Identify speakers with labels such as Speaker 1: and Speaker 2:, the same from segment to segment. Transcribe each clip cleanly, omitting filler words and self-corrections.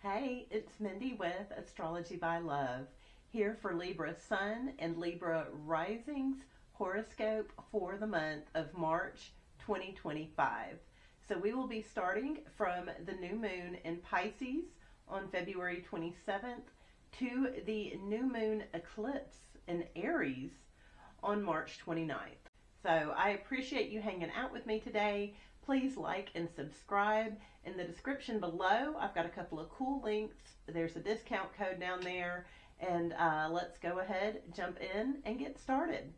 Speaker 1: Hey, it's Mindy with Astrology by Love, here for Libra Sun and Libra Risings horoscope for the month of March 2025. So we will be starting from the new moon in Pisces on February 27th to the new moon eclipse in Aries on March 29th. So I appreciate you hanging out with me today. Please like and subscribe. In the description below, I've got a couple of cool links. There's a discount code down there. And let's go ahead, jump in, and get started.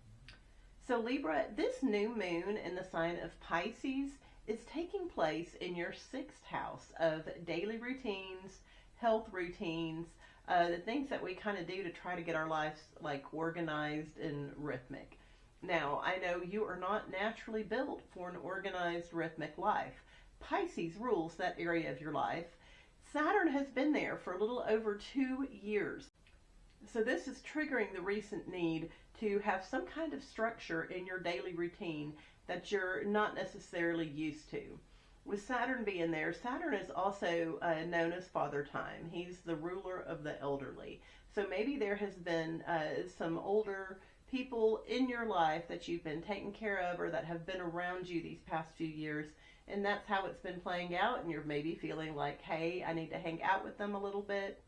Speaker 1: So Libra, this new moon in the sign of Pisces is taking place in your sixth house of daily routines, health routines, the things that we kind of do to try to get our lives like organized and rhythmic. Now, I know you are not naturally built for an organized, rhythmic life. Pisces rules that area of your life. Saturn has been there for a little over 2 years. So this is triggering the recent need to have some kind of structure in your daily routine that you're not necessarily used to. With Saturn being there, Saturn is also known as Father Time. He's the ruler of the elderly. So maybe there has been some older people in your life that you've been taking care of or that have been around you these past few years, and that's how it's been playing out, and you're maybe feeling like, hey, I need to hang out with them a little bit.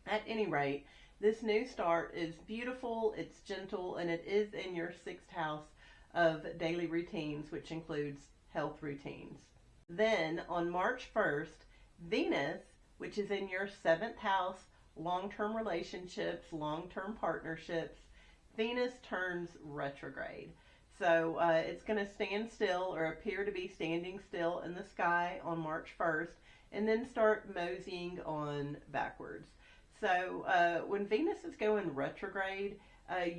Speaker 1: At any rate, this new start is beautiful, it's gentle, and it is in your sixth house of daily routines, which includes health routines. Then on March 1st, Venus, which is in your seventh house, long-term relationships, long-term partnerships, Venus turns retrograde. So it's going to stand still or appear to be standing still in the sky on March 1st and then start moseying on backwards. So when Venus is going retrograde,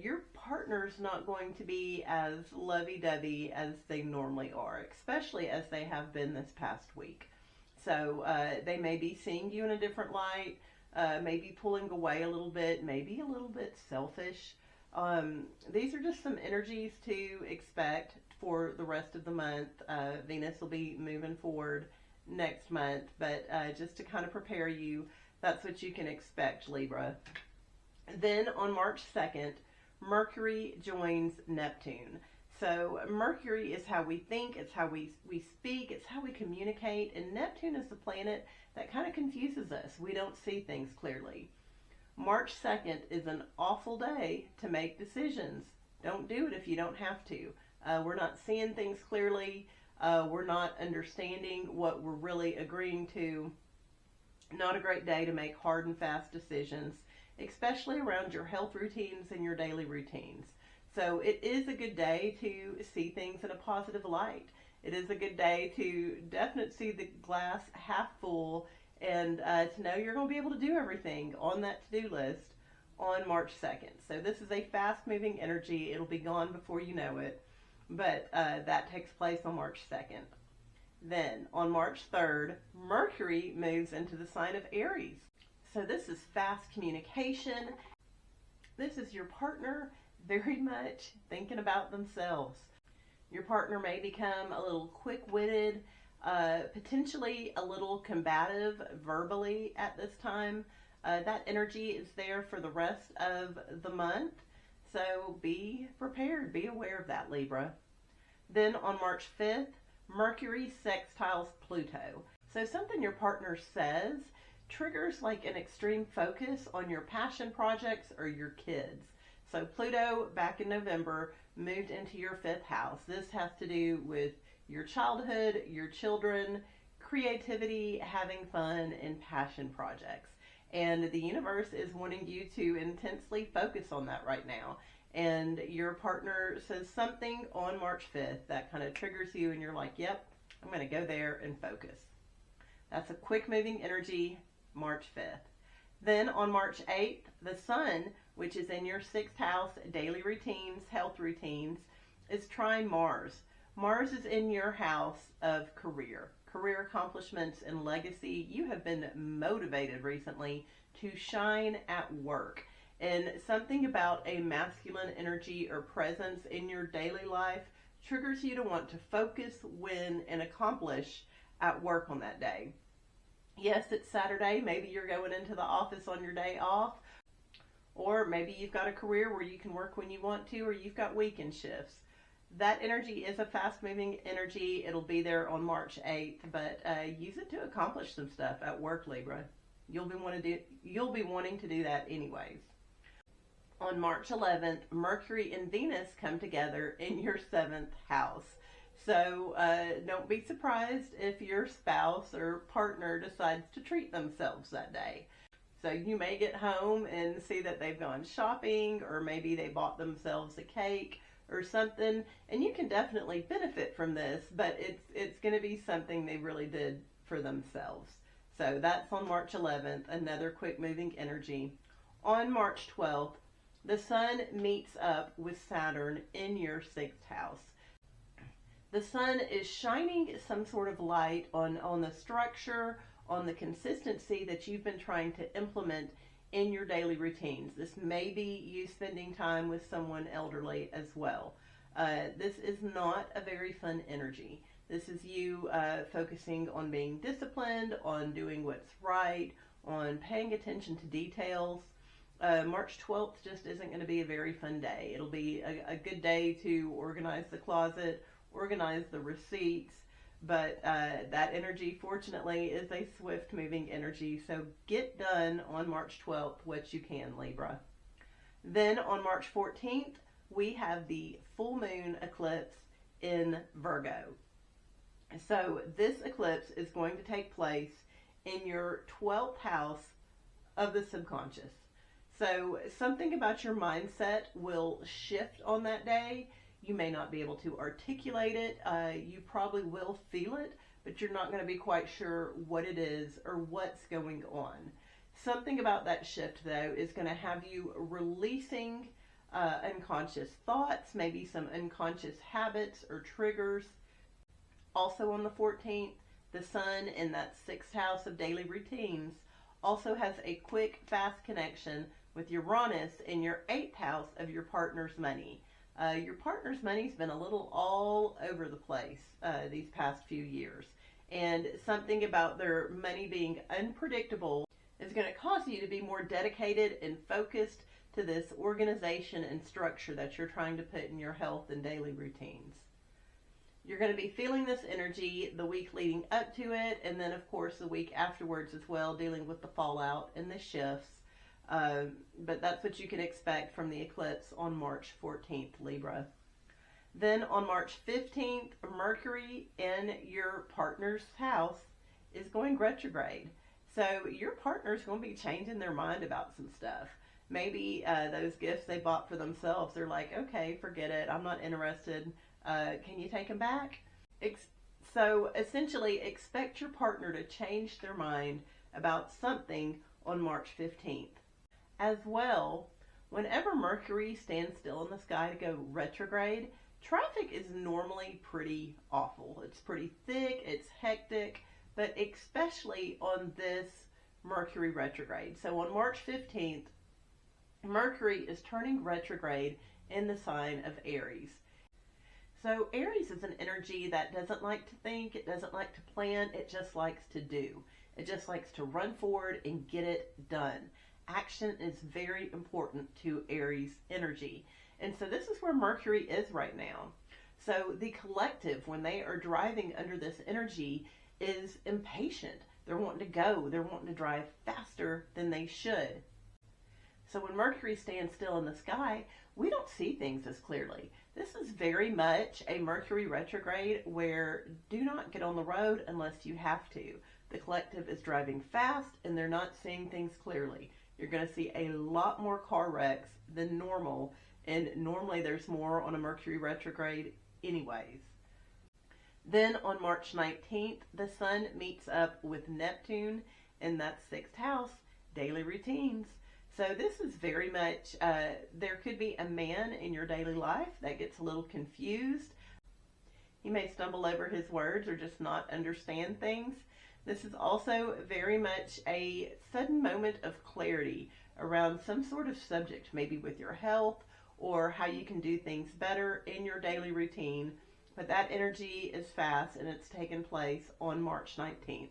Speaker 1: your partner's not going to be as lovey-dovey as they normally are, especially as they have been this past week. So they may be seeing you in a different light, maybe pulling away a little bit, maybe a little bit selfish. These are just some energies to expect for the rest of the month. Venus will be moving forward next month, but just to kind of prepare you, that's what you can expect, Libra. Then on March 2nd, Mercury joins Neptune. So Mercury is how we think, it's how we speak, it's how we communicate, and Neptune is the planet that kind of confuses us. We don't see things clearly. March 2nd is an awful day to make decisions. Don't do it if you don't have to. We're not seeing things clearly. We're not understanding what we're really agreeing to. Not a great day to make hard and fast decisions, especially around your health routines and your daily routines. So it is a good day to see things in a positive light. It is a good day to definitely see the glass half full and to know you're going to be able to do everything on that to-do list on March 2nd. So this is a fast-moving energy. It'll be gone before you know it, but that takes place on March 2nd. Then on March 3rd, Mercury moves into the sign of Aries. So this is fast communication. This is your partner very much thinking about themselves. Your partner may become a little quick-witted, potentially a little combative verbally at this time. That energy is there for the rest of the month. So be prepared, be aware of that, Libra. Then on March 5th, Mercury sextiles Pluto. So something your partner says triggers like an extreme focus on your passion projects or your kids. So Pluto, back in November, moved into your fifth house. This has to do with your childhood, your children, creativity, having fun, and passion projects. And the universe is wanting you to intensely focus on that right now. And your partner says something on March 5th that kind of triggers you and you're like, yep, I'm going to go there and focus. That's a quick moving energy, March 5th. Then on March 8th, the Sun, which is in your sixth house, daily routines, health routines, is trine Mars. Mars is in your house of career accomplishments, and legacy. You have been motivated recently to shine at work. And something about a masculine energy or presence in your daily life triggers you to want to focus, win, and accomplish at work on that day. Yes, it's Saturday. Maybe you're going into the office on your day off, or maybe you've got a career where you can work when you want to, or you've got weekend shifts. That energy is a fast moving energy. It'll be there on March 8th, but use it to accomplish some stuff at work, Libra. You'll be wanting to do that anyways. On March 11th, Mercury and Venus come together in your seventh house. So don't be surprised if your spouse or partner decides to treat themselves that day. So you may get home and see that they've gone shopping, or maybe they bought themselves a cake or something, and you can definitely benefit from this, but it's going to be something they really did for themselves. So that's on March 11th, another quick moving energy. On March 12th, the Sun meets up with Saturn in your sixth house. The Sun is shining some sort of light on the structure, on the consistency that you've been trying to implement in your daily routines. This may be you spending time with someone elderly as well. This is not a very fun energy. This is you focusing on being disciplined, on doing what's right, on paying attention to details. March 12th just isn't going to be a very fun day. It'll be a good day to organize the closet, organize the receipts, but that energy, fortunately, is a swift moving energy. So get done on March 12th what you can, Libra. Then on March 14th, we have the full moon eclipse in Virgo. So this eclipse is going to take place in your 12th house of the subconscious. So something about your mindset will shift on that day. You may not be able to articulate it. You probably will feel it, but you're not going to be quite sure what it is or what's going on. Something about that shift, though, is going to have you releasing unconscious thoughts, maybe some unconscious habits or triggers. Also on the 14th, the Sun in that sixth house of daily routines also has a quick, fast connection with Uranus in your eighth house of your partner's money. Your partner's money's been a little all over the place these past few years. And something about their money being unpredictable is going to cause you to be more dedicated and focused to this organization and structure that you're trying to put in your health and daily routines. You're going to be feeling this energy the week leading up to it, and then, of course, the week afterwards as well, dealing with the fallout and the shifts. But that's what you can expect from the eclipse on March 14th, Libra. Then on March 15th, Mercury in your partner's house is going retrograde. So your partner's going to be changing their mind about some stuff. Maybe those gifts they bought for themselves, they're like, okay, forget it, I'm not interested. Can you take them back? So essentially, expect your partner to change their mind about something on March 15th. As well, whenever Mercury stands still in the sky to go retrograde, traffic is normally pretty awful. It's pretty thick, it's hectic, but especially on this Mercury retrograde. So on March 15th, Mercury is turning retrograde in the sign of Aries. So Aries is an energy that doesn't like to think, it doesn't like to plan, it just likes to do. It just likes to run forward and get it done. Action is very important to Aries energy. And so this is where Mercury is right now. So the collective, when they are driving under this energy, is impatient. They're wanting to go. They're wanting to drive faster than they should. So when Mercury stands still in the sky, we don't see things as clearly. This is very much a Mercury retrograde where do not get on the road unless you have to. The collective is driving fast and they're not seeing things clearly. You're going to see a lot more car wrecks than normal, and normally there's more on a Mercury retrograde anyways. Then on March 19th, the Sun meets up with Neptune in that sixth house, daily routines. So this is very much, there could be a man in your daily life that gets a little confused. He may stumble over his words or just not understand things. This is also very much a sudden moment of clarity around some sort of subject, maybe with your health or how you can do things better in your daily routine. But that energy is fast and it's taken place on March 19th.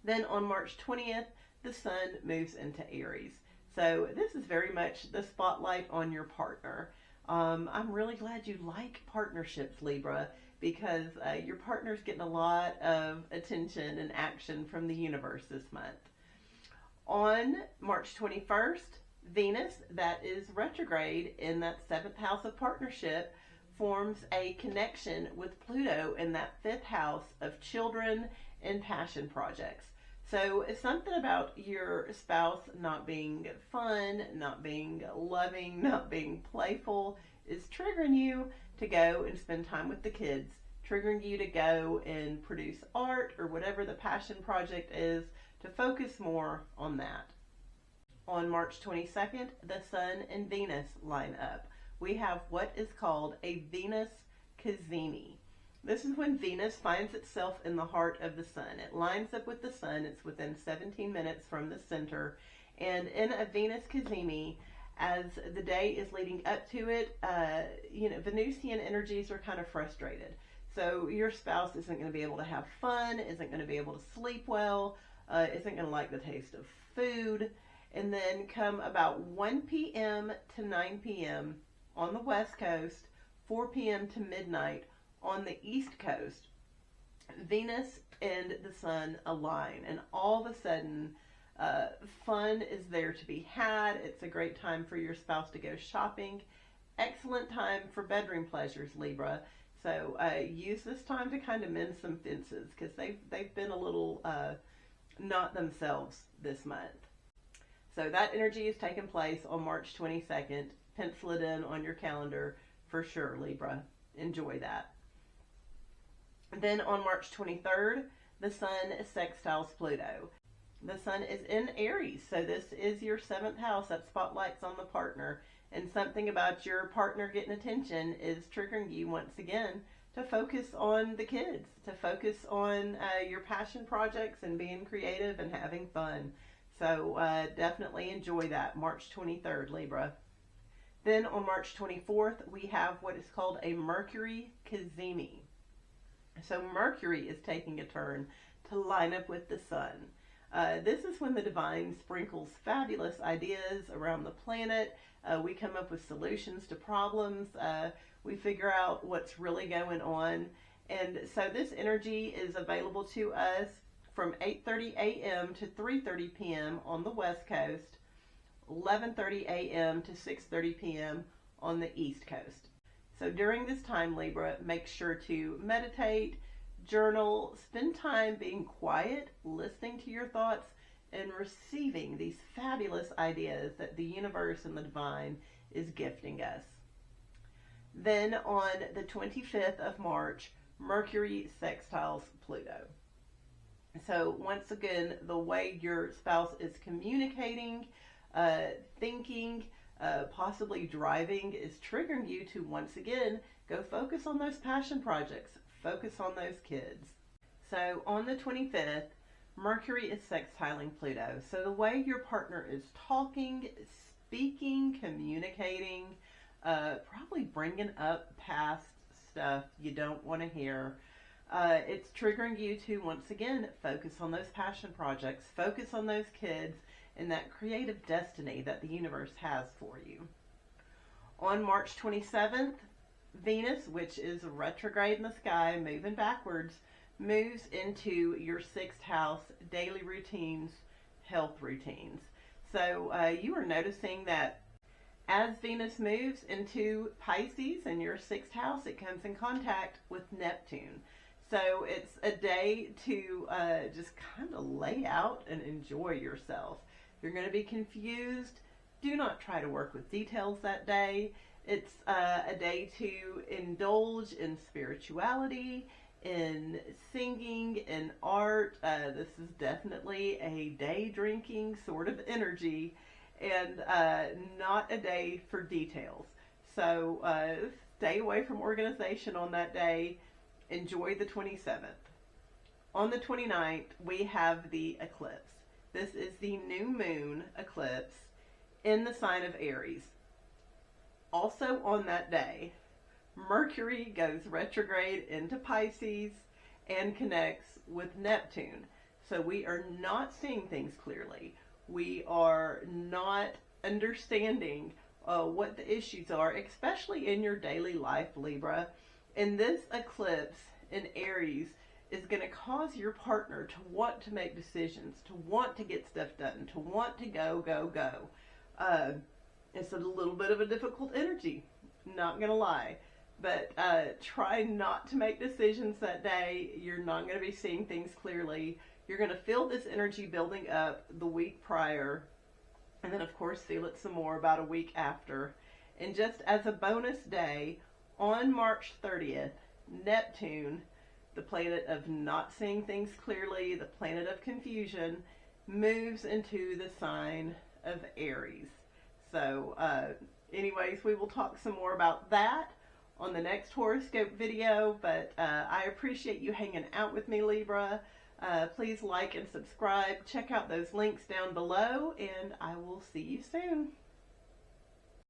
Speaker 1: Then on March 20th, the sun moves into Aries. So this is very much the spotlight on your partner. I'm really glad you like partnerships, Libra, because your partner's getting a lot of attention and action from the universe this month. On March 21st, Venus, that is retrograde in that seventh house of partnership, forms a connection with Pluto in that fifth house of children and passion projects. So it's something about your spouse not being fun, not being loving, not being playful is triggering you to go and spend time with the kids, triggering you to go and produce art or whatever the passion project is, to focus more on that. On March 22nd, the Sun and Venus line up. We have what is called a Venus cazimi. This is when Venus finds itself in the heart of the Sun. It lines up with the Sun. It's within 17 minutes from the center. And in a Venus cazimi, as the day is leading up to it, Venusian energies are kind of frustrated. So your spouse isn't going to be able to have fun, isn't going to be able to sleep well, isn't going to like the taste of food. And then come about 1 p.m. to 9 p.m. on the West Coast, 4 p.m. to midnight on the East Coast, Venus and the Sun align, and all of a sudden, fun is there to be had. It's a great time for your spouse to go shopping. Excellent time for bedroom pleasures, Libra. So use this time to kind of mend some fences, because they've been a little not themselves this month. So that energy is taking place on March 22nd. Pencil it in on your calendar for sure, Libra. Enjoy that. Then on March 23rd, the Sun sextiles Pluto. The Sun is in Aries, so this is your seventh house. That spotlight's on the partner. And something about your partner getting attention is triggering you once again to focus on the kids, to focus on your passion projects and being creative and having fun. So definitely enjoy that, March 23rd, Libra. Then on March 24th, we have what is called a Mercury cazimi. So Mercury is taking a turn to line up with the Sun. This is when the divine sprinkles fabulous ideas around the planet. We come up with solutions to problems. We figure out what's really going on. And so this energy is available to us from 8:30 a.m. to 3:30 p.m. on the West Coast, 11:30 a.m. to 6:30 p.m. on the East Coast. So during this time, Libra, make sure to meditate, journal, spend time being quiet, listening to your thoughts, and receiving these fabulous ideas that the universe and the divine is gifting us. Then on the 25th of March, Mercury sextiles Pluto. So once again, the way your spouse is communicating, thinking, possibly driving is triggering you to once again go focus on those passion projects, focus on those kids. So on the 25th, Mercury is sextiling Pluto. So the way your partner is talking, speaking, communicating, probably bringing up past stuff you don't want to hear. It's triggering you to once again focus on those passion projects, focus on those kids, and that creative destiny that the universe has for you. On March 27th, Venus, which is retrograde in the sky, moving backwards, moves into your sixth house, daily routines, health routines. So you are noticing that as Venus moves into Pisces in your sixth house, it comes in contact with Neptune. So it's a day to just kind of lay out and enjoy yourself. You're going to be confused. Do not try to work with details that day. It's a day to indulge in spirituality, in singing, in art. This is definitely a day drinking sort of energy, and not a day for details. So stay away from organization on that day. Enjoy the 27th. On the 29th, we have the eclipse. This is the new moon eclipse in the sign of Aries. Also on that day, Mercury goes retrograde into Pisces and connects with Neptune. So we are not seeing things clearly. We are not understanding what the issues are, especially in your daily life, Libra. And this eclipse in Aries is going to cause your partner to want to make decisions, to want to get stuff done, to want to go, go, go. It's a little bit of a difficult energy, not going to lie. But try not to make decisions that day. You're not going to be seeing things clearly. You're going to feel this energy building up the week prior. And then, of course, feel it some more about a week after. And just as a bonus day, on March 30th, Neptune, the planet of not seeing things clearly, the planet of confusion, moves into the sign of Aries. So, anyways, we will talk some more about that on the next horoscope video, but I appreciate you hanging out with me, Libra. Please like and subscribe. Check out those links down below, and I will see you soon.